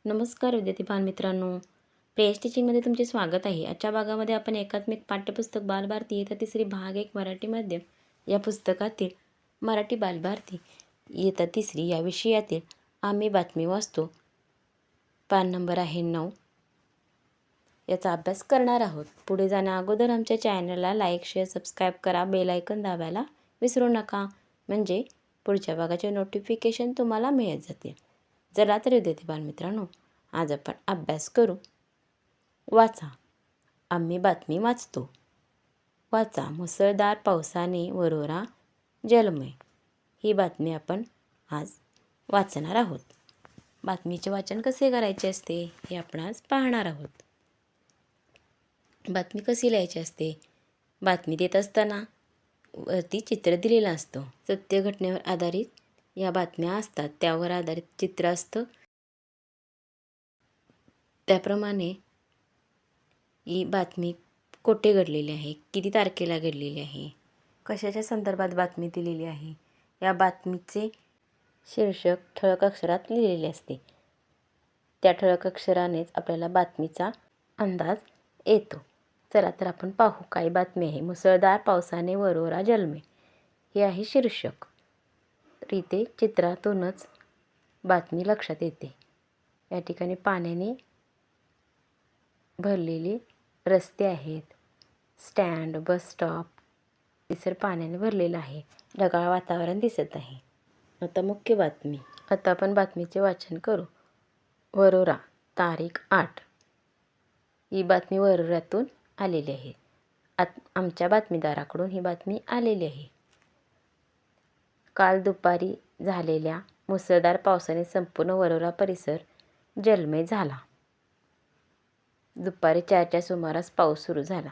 नमस्कार विद्यार्थी बालमित्रांनो, प्रेस टीचिंगमध्ये तुमचे स्वागत आहे. आजच्या भागामध्ये आपण एकात्मिक पाठ्यपुस्तक बालभारती इयत्ता तिसरी भाग 1 मराठी माध्यम या पुस्तकातील मराठी बालभारती इयत्ता तिसरी या विषयातील आम्ही बातमी वाचतो पान नंबर आहे 9 याचा अभ्यास करणार आहोत. पुढे जाण्या अगोदर आमच्या चॅनलला लाईक, शेअर, सबस्क्राईब करा. बेल आयकॉन दाबायला विसरू नका, म्हणजे पुढच्या भागाचे नोटिफिकेशन तुम्हाला मिळत जातील. चला तर विद्यार्थी बालमित्रांनो, आज आपण अभ्यास करू. वाचा, आम्ही बातमी वाचतो. वाचा, मुसळधार पावसाने वरोरा जलमय. ही बातमी आपण आज वाचणार आहोत. बातमीचे वाचन कसे करायचे असते हे आपण आज पाहणार आहोत. बातमी कशी लिहायची असते? बातमी देत असताना वरती चित्र दिलेलं असतं. सत्य घटनेवर आधारित या बातम्या असतात, त्यावर आधारित चित्र असतं. त्याप्रमाणे ही बातमी कोठे घडलेली आहे, किती तारखेला घडलेली आहे, कशाच्या संदर्भात बातमी दिलेली आहे, या बातमीचे शीर्षक ठळक अक्षरात लिहिलेले असते. त्या ठळक अक्षरानेच आपल्याला बातमीचा अंदाज येतो. चला तर आपण पाहू काय बातमी आहे. मुसळधार पावसाने वरोरा जलमे हे आहे शीर्षक. तर इथे चित्रातूनच बातमी लक्षात येते. या ठिकाणी पाण्याने भरलेले रस्ते आहेत, स्टँड, बस स्टॉप, परिसर पाण्याने भरलेला आहे. ढगाळ वातावरण दिसत आहे. आता मुख्य बातमी. आता आपण बातमीचे वाचन करू. वरोरा, तारीख 8. ही बातमी वरोऱ्यातून आलेली आहे. आमच्या बातमीदाराकडून ही बातमी आलेली आहे. काल दुपारी झालेल्या मुसळधार पावसाने संपूर्ण वरोरा परिसर जलमय झाला. दुपारी 4च्या सुमारास पाऊस सुरू झाला.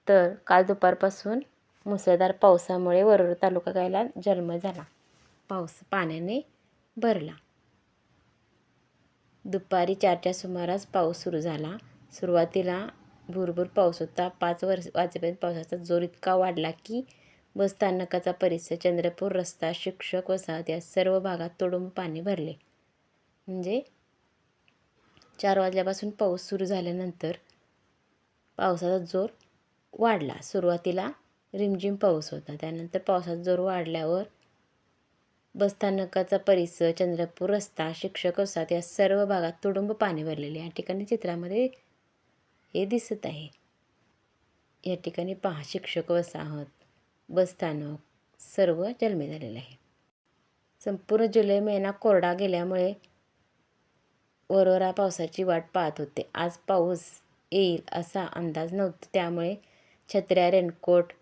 तर काल दुपारपासून मुसळधार पावसामुळे वरोरा तालुका गायला जलमय झाला. पाऊस पाण्याने भरला. दुपारी 4च्या सुमारास पाऊस सुरू झाला. सुरुवातीला भुरभुर पाऊस होता. 5 वाजेपर्यंत पावसाचा जोर इतका वाढला की बसस्थानकाचा परिसर, चंद्रपूर रस्ता, शिक्षक वसाहत या सर्व भागात तुडुंब पाणी भरले. म्हणजे 4 वाजल्यापासून पाऊस सुरू झाल्यानंतर पावसाचा जोर वाढला. सुरुवातीला रिमझिम पाऊस होता. त्यानंतर पावसाचा जोर वाढल्यावर बसस्थानकाचा परिसर, चंद्रपूर रस्ता, शिक्षक वसाहत या सर्व भागात तुडुंब पाणी भरलेले. या ठिकाणी चित्रामध्ये हे दिसत आहे. या ठिकाणी पहा, शिक्षक वसाहत, बसस्थानक सर्व जलमय झालेले आहे. संपूर्ण जुलै महिना कोरडा गेल्यामुळे वरोरा पावसाची वाट पाहत होते. आज पाऊस येईल असा अंदाज नव्हता. त्यामुळे छत्र्या, रेनकोट,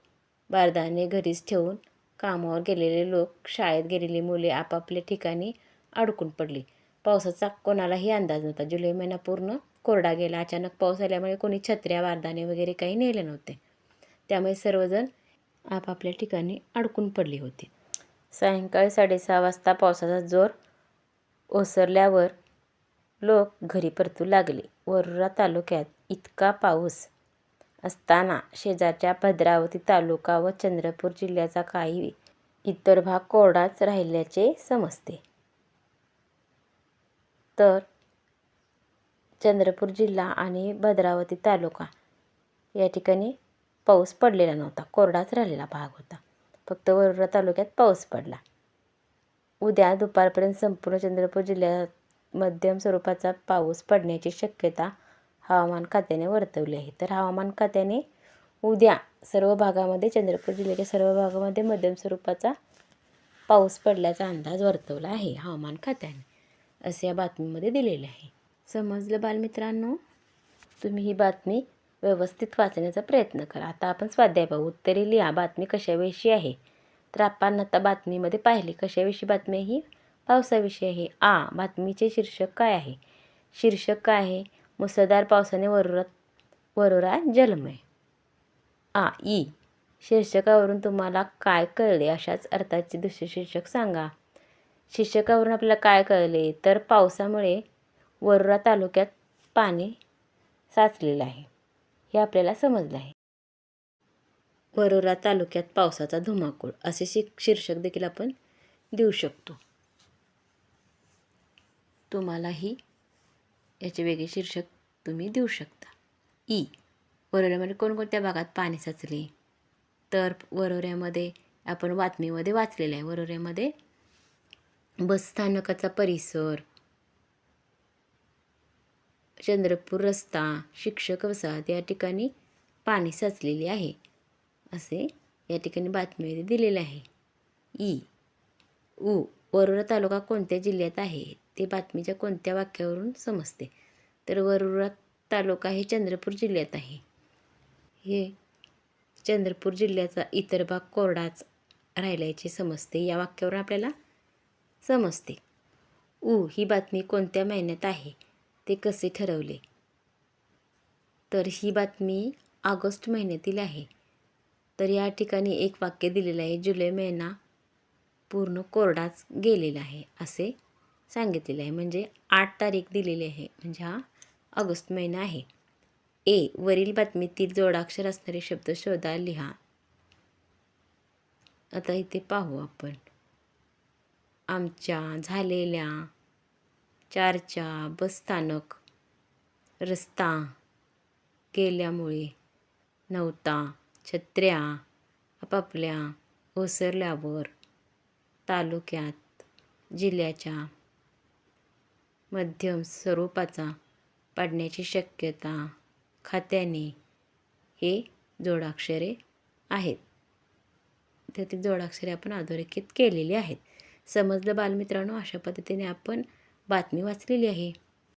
बारदाणे घरीच ठेवून कामावर गेलेले लोक, शाळेत गेलेली मुले आपापल्या ठिकाणी अडकून पडली. पावसाचा कोणालाही अंदाज नव्हता. जुलै महिना पूर्ण कोरडा गेला. अचानक पाऊस आल्यामुळे कोणी छत्र्या, बारदाणे वगैरे काही नेले नव्हते. त्यामुळे सर्वजण आपापल्या ठिकाणी अडकून पडले होते. सायंकाळी 6:30 वाजता पावसाचा जोर ओसरल्यावर लोक घरी परतू लागले. वरोरा तालुक्यात इतका पाऊस असताना शेजारच्या भद्रावती तालुका व चंद्रपूर जिल्ह्याचा काही इतर भाग कोरडाच राहिल्याचे समजते. तर चंद्रपूर जिल्हा आणि भद्रावती तालुका या ठिकाणी पाऊस पडलेला नव्हता. कोरडाच राहिलेला भाग होता. फक्त वरोरा तालुक्यात पाऊस पडला. उद्या दुपारपर्यंत संपूर्ण चंद्रपूर जिल्ह्यात मध्यम स्वरूपाचा पाऊस पडण्याची शक्यता हवामान खात्याने वर्तवली आहे. तर हवामान खात्याने उद्या सर्व भागामध्ये, चंद्रपूर जिल्ह्याच्या सर्व भागामध्ये मध्यम स्वरूपाचा पाऊस पडल्याचा अंदाज वर्तवला आहे हवामान खात्याने, असे या बातमीमध्ये दिलेले आहे. समजलं बालमित्रांनो? तुम्ही ही बातमी व्यवस्थित वाचण्याचा प्रयत्न करा. आता आपण स्वाध्याय पाहू. उत्तरे लिहा. बातमी कशाविषयी आहे? तर आपण आता बातमीमध्ये पाहिली कशाविषयी बातमी ही पावसाविषयी आहे. बातमीचे शीर्षक काय आहे? शीर्षक काय आहे? मुसळधार पावसाने वरोरा जलमय. ई शीर्षकावरून तुम्हाला काय कळले? अशाच अर्थाचे दुसरे शीर्षक सांगा. शीर्षकावरून आपल्याला काय कळले? तर पावसामुळे वरोरा तालुक्यात पाणी साचलेलं आहे हे आपल्याला समजलं आहे. वरोरा तालुक्यात पावसाचा धुमाकूळ असे शीर्षक देखील आपण देऊ शकतो. तुम्हालाही याचे वेगळे शीर्षक तुम्ही देऊ शकता. ई, वरोऱ्यामध्ये कोणकोणत्या भागात पाणी साचले? तर वरोऱ्यामध्ये आपण बातमीमध्ये वाचलेलं आहे. वरोऱ्यामध्ये बसस्थानकाचा परिसर, चंद्रपूर रस्ता, शिक्षक वसाहत या ठिकाणी पाणी साचलेले आहे असे या ठिकाणी बातमीमध्ये दिलेले आहे. ई, वरोरा तालुका कोणत्या जिल्ह्यात आहे? ते बातमीच्या कोणत्या वाक्यावरून समजते? तर वरोरा तालुका हे चंद्रपूर जिल्ह्यात आहे. हे चंद्रपूर जिल्ह्याचा इतर भाग कोरडाच राहिल्याचे समजते. या वाक्यावरून आपल्याला समजते. ही बातमी कोणत्या महिन्यात आहे? ते कसे ठरवले? तर ही बातमी ऑगस्ट महिन्यातील आहे. तर या ठिकाणी एक वाक्य दिलेलं आहे, जुलै महिना पूर्ण कोरडाच गेलेला आहे असे सांगितलेलं आहे. म्हणजे 8 तारीख दिलेली आहे, म्हणजे हा ऑगस्ट महिना आहे. वरील बातमीतील जोडाक्षर असणारे शब्द शोधा, लिहा. आता इथे पाहू आपण. आमच्या, झालेल्या, चारच्या, बसस्थानक, रस्ता, गेल्यामुळे, नव्हता, छत्र्या, आपापल्या, ओसरल्यावर, तालुक्यात, जिल्ह्याच्या, मध्यम स्वरूपाचा, पडण्याची शक्यता, खात्याने हे जोडाक्षरे आहेत. त्यातील जोडाक्षरे आपण अधोरेखित केलेली आहेत. समजलं बालमित्रांनो? अशा पद्धतीने आपण बातमी वाचलेली आहे.